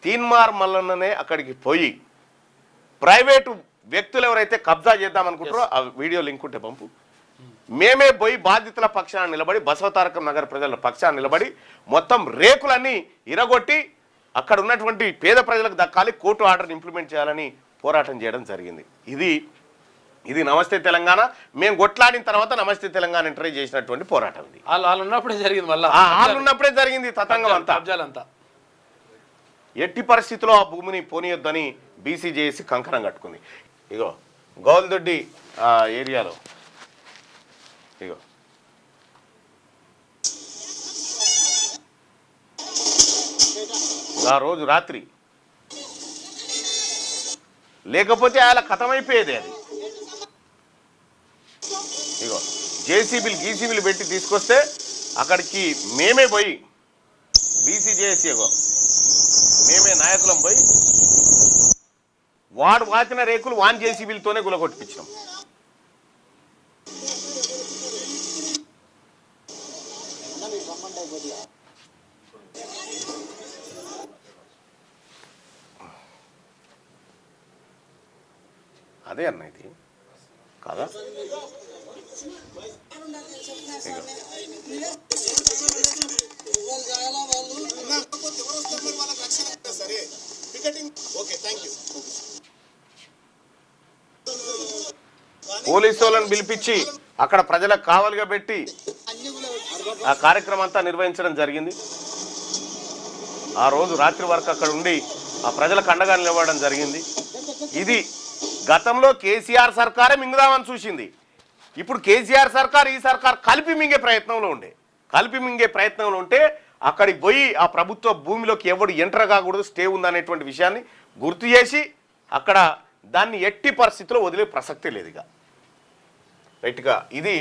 తీన్మార్ మల్లన్ననే అక్కడికి పోయి ప్రైవేటు వ్యక్తులు ఎవరైతే కబ్జా చేద్దామనుకుంటారో ఆ వీడియో లింక్ ఉంటే పంపు, మేమే పోయి బాధితుల పక్షాన నిలబడి బసవతారకం నగర ప్రజల పక్షాన నిలబడి మొత్తం రేకులన్నీ ఇరగొట్టి అక్కడ ఉన్నటువంటి పేద ప్రజలకు దక్కాలి, కోర్టు ఆర్డర్ని ఇంప్లిమెంట్ చేయాలని పోరాటం చేయడం జరిగింది. ఇది నమస్తే తెలంగాణ మేము కొట్లాడిన తర్వాత నమస్తే తెలంగాణ ఎంట్రీ చేసినటువంటి పోరాటం. ఇది వాళ్ళు ఉన్నప్పుడే జరిగింది, వాళ్ళు ఉన్నప్పుడే జరిగింది తతంగం అంతా. ఎట్టి పరిస్థితిలో ఆ భూమిని పోనీయొద్దని బీసీజేఏసీ కంకణం కట్టుకుంది. ఇగో గౌల్దొడ్డి ఏరియాలో ఇగో ఆ రోజు రాత్రి లేకపోతే ఆయన కథమైపోయేది. అది ఇగో జేసీబీలు గీసీబీలు పెట్టి తీసుకొస్తే అక్కడికి మేమే పోయి బీసీజేఏసీ ఇగో మేమే నాయకులం పోయి వాడు వాచిన రేకులు వాన్ జేసీబీలతోనే గులగొట్టిపించినాం. అదే అన్న ఇది కదా. పోలీసు వాళ్ళని పిలిపించి అక్కడ ప్రజలకు కావలిగా పెట్టి ఆ కార్యక్రమం అంతా నిర్వహించడం జరిగింది. ఆ రోజు రాత్రి వరకు అక్కడ ఉండి ఆ ప్రజలకు అండగా నిలబడడం జరిగింది. ఇది గతంలో కేసీఆర్ సర్కారే మింగుదామని చూసింది. ఇప్పుడు కేసీఆర్ సర్కార్ ఈ సర్కార్ కలిపి మింగే ప్రయత్నంలో ఉంటే అక్కడికి పోయి ఆ ప్రభుత్వ భూమిలోకి ఎవడు ఎంటర్ కాకూడదు, స్టే ఉందనేటువంటి విషయాన్ని గుర్తు చేసి అక్కడ దాన్ని ఎట్టి పరిస్థితిలో వదిలే ప్రసక్తే లేదు. ఇక రైట్గా ఇది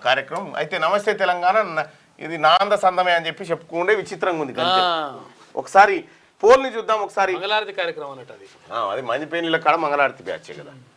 కార్యక్రమం. అయితే నమస్తే తెలంగాణ ఇది నాంద సందమే అని చెప్పి చెప్పుకుంటే విచిత్రంగా ఉంది. ఒకసారి పోల్ని చూద్దాం. ఒకసారి మంగళారతి కార్యక్రమం అన్నట్టు అది మందిపేనిల కాడ మంగళారతి బ్యాచే కదా.